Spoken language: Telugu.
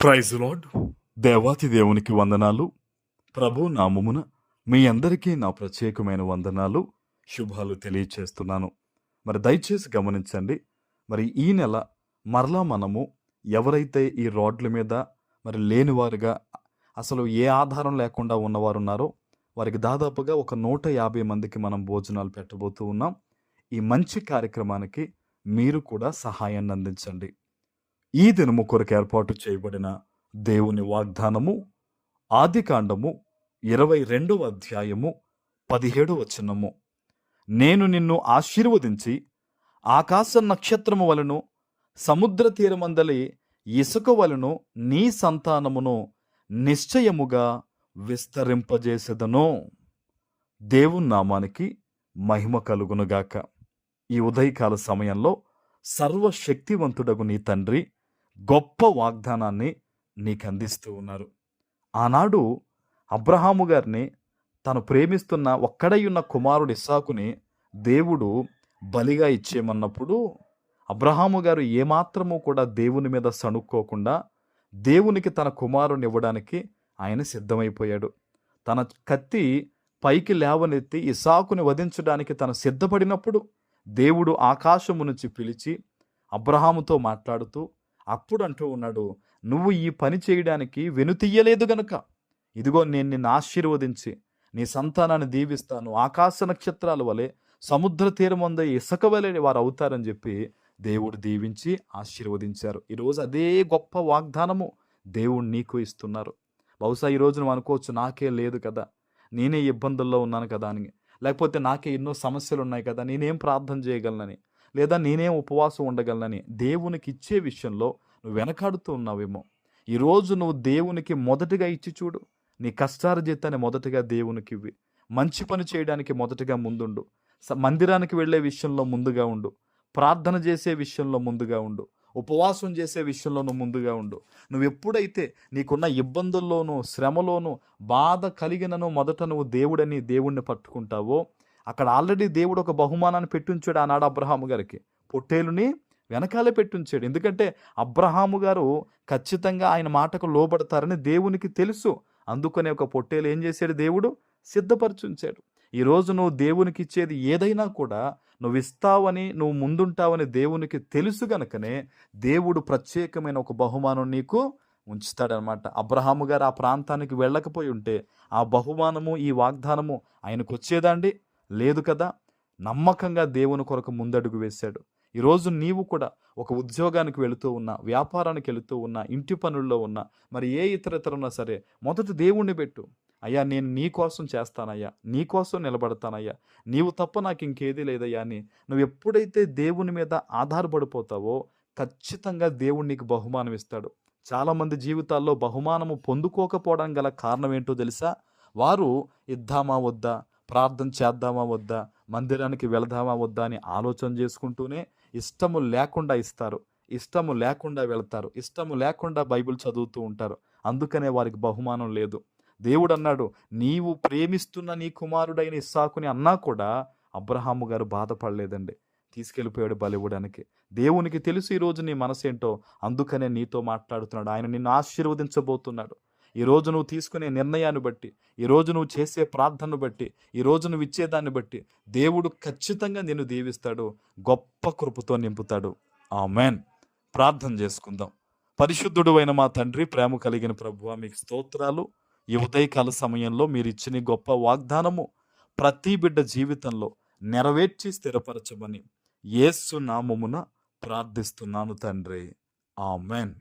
Praise lord. దేవాతి దేవునికి వందనాలు. ప్రభు నామమున మీ అందరికీ నా ప్రత్యేకమైన వందనాలు, శుభాలు తెలియచేస్తున్నాను. మరి దయచేసి గమనించండి. మరి ఈ నెల మరలా మనము ఎవరైతే ఈ రోడ్ల మీద మరి లేనివారుగా, అసలు ఏ ఆధారం లేకుండా ఉన్నవారు ఉన్నారో వారికి దాదాపుగా ఒక 150 మందికి మనం భోజనాలు పెట్టబోతూ ఉన్నాం. ఈ మంచి కార్యక్రమానికి మీరు కూడా సహాయాన్ని అందించండి. ఈ దినము కొరకు ఏర్పాటు చేయబడిన దేవుని వాగ్దానము ఆదికాండము 22వ అధ్యాయము 17వ వచనము. నేను నిన్ను ఆశీర్వదించి ఆకాశ నక్షత్రము వలెను సముద్ర తీరమందలి ఇసుక వలెను నీ సంతానమును నిశ్చయముగా విస్తరింపజేసెదను. దేవుని నామానికి మహిమ కలుగునుగాక. ఈ ఉదయకాల సమయంలో సర్వశక్తివంతుడగు నీ తండ్రి గొప్ప వాగ్దానాన్ని నీకు అందిస్తూ ఉన్నారు. ఆనాడు అబ్రహాము గారిని తను ప్రేమిస్తున్న ఒక్కడై ఉన్న కుమారుడు ఇస్సాకుని దేవుడు బలిగా ఇచ్చేయమన్నప్పుడు అబ్రహాము గారు ఏమాత్రము కూడా దేవుని మీద సణుక్కోకుండా దేవునికి తన కుమారుని ఇవ్వడానికి ఆయన సిద్ధమైపోయాడు. తన కత్తి పైకి లేవనెత్తి ఇస్సాకుని వధించడానికి తను సిద్ధపడినప్పుడు దేవుడు ఆకాశము నుంచి పిలిచి అబ్రహాముతో మాట్లాడుతూ అప్పుడు అంటూ ఉన్నాడు, నువ్వు ఈ పని చేయడానికి వెనుతీయలేదు గనుక ఇదిగో నేను నిన్ను ఆశీర్వదించి నీ సంతానాన్ని దీవిస్తాను, ఆకాశ నక్షత్రాల వలె సముద్ర తీరమంద ఇసుక వలె వారు అవుతారని చెప్పి దేవుడు దీవించి ఆశీర్వదించారు. ఈరోజు అదే గొప్ప వాగ్దానము దేవుడు నీకు ఇస్తున్నారు. బహుశా ఈరోజు నువ్వు అనుకోవచ్చు, నాకే లేదు కదా, నేనే ఇబ్బందుల్లో ఉన్నాను కదా అని, లేకపోతే నాకే ఎన్నో సమస్యలు ఉన్నాయి కదా, నేనేం ప్రార్థన చేయగలనని, లేదా నేనేం ఉపవాసం ఉండగలనని దేవునికి ఇచ్చే విషయంలో నువ్వు వెనకాడుతూ ఉన్నావేమో. ఈరోజు నువ్వు దేవునికి మొదటిగా ఇచ్చి చూడు. నీ కష్టార్జితాన్ని మొదటగా దేవునికి ఇవ్వి. మంచి పని చేయడానికి మొదటగా ముందుండు. మందిరానికి వెళ్ళే విషయంలో ముందుగా ఉండు. ప్రార్థన చేసే విషయంలో ముందుగా ఉండు. ఉపవాసం చేసే విషయంలో నువ్వు ముందుగా ఉండు. నువ్వు ఎప్పుడైతే నీకున్న ఇబ్బందుల్లోనూ శ్రమలోనూ బాధ కలిగినను మొదట నువ్వు దేవుడిని పట్టుకుంటావో, అక్కడ ఆల్రెడీ దేవుడు ఒక బహుమానాన్ని పెట్టించాడు. ఆనాడు అబ్రహాము గారికి పొట్టేలుని వెనకాలే పెట్టించాడు. ఎందుకంటే అబ్రహాము గారు ఖచ్చితంగా ఆయన మాటకు లోబడతారని దేవునికి తెలుసు. అందుకనే ఒక పొట్టేలు ఏం చేశాడు, దేవుడు సిద్ధపరచుంచాడు. ఈరోజు నువ్వు దేవునికి ఇచ్చేది ఏదైనా కూడా నువ్వు ఇస్తావని, నువ్వు ముందుంటావని దేవునికి తెలుసు గనుకనే దేవుడు ప్రత్యేకమైన ఒక బహుమానం నీకు ఉంచుతాడనమాట. అబ్రహాము గారు ఆ ప్రాంతానికి వెళ్ళకపోయి ఉంటే ఆ బహుమానము, ఈ వాగ్దానము ఆయనకు వచ్చేదండి? లేదు కదా. నమ్మకంగా దేవుని కొరకు ముందడుగు వేశాడు. ఈరోజు నీవు కూడా ఒక ఉద్యోగానికి వెళుతూ ఉన్నా, వ్యాపారానికి వెళుతూ ఉన్నా, ఇంటి పనుల్లో ఉన్నా, మరి ఏ ఇతర ఉన్నా సరే మొదట దేవుణ్ణి పెట్టు. అయ్యా నేను నీ కోసం చేస్తానయ్యా, నీ కోసం నిలబడతానయ్యా, నీవు తప్ప నాకు ఇంకేదీ లేదయ్యా అని నువ్వు ఎప్పుడైతే దేవుని మీద ఆధారపడిపోతావో ఖచ్చితంగా దేవుడు నీకు బహుమానం ఇస్తాడు. చాలామంది జీవితాల్లో బహుమానము పొందుకోకపోవడం గల కారణం ఏంటో తెలుసా? వారు ఇద్దామా వద్దా, ప్రార్థన చేద్దామా వద్దా, మందిరానికి వెళదామా వద్దా అని ఆలోచన చేసుకుంటూనే ఇష్టము లేకుండా ఇస్తారు, ఇష్టము లేకుండా వెళతారు, ఇష్టము లేకుండా బైబిల్ చదువుతూ ఉంటారు. అందుకనే వారికి బహుమానం లేదు. దేవుడు అన్నాడు, నీవు ప్రేమిస్తున్న నీ కుమారుడైన ఇస్సాకుని అన్నా కూడా అబ్రహాము గారు బాధపడలేదండి. తీసుకెళ్ళిపోయాడు బలివ్వడానికి. దేవునికి తెలుసు ఈరోజు నీ మనసేంటో, అందుకనే నీతో మాట్లాడుతున్నాడు. ఆయన నిన్ను ఆశీర్వదించబోతున్నాడు. ఈరోజు నువ్వు తీసుకునే నిర్ణయాన్ని బట్టి, ఈరోజు నువ్వు చేసే ప్రార్థనను బట్టి, ఈరోజు నువ్వు ఇచ్చేదాన్ని బట్టి దేవుడు ఖచ్చితంగా నిన్ను దీవిస్తాడు, గొప్ప కృపతో నింపుతాడు. ఆమేన్. ప్రార్థన చేసుకుందాం. పరిశుద్ధుడు అయిన మా తండ్రి, ప్రేమ కలిగిన ప్రభువా, మీకు స్తోత్రాలు. ఈ ఉదయకాల సమయంలో మీరు ఇచ్చిన గొప్ప వాగ్దానము ప్రతి బిడ్డ జీవితంలో నెరవేర్చి స్థిరపరచమని యేసు నామమున ప్రార్థిస్తున్నాను తండ్రి. ఆమేన్.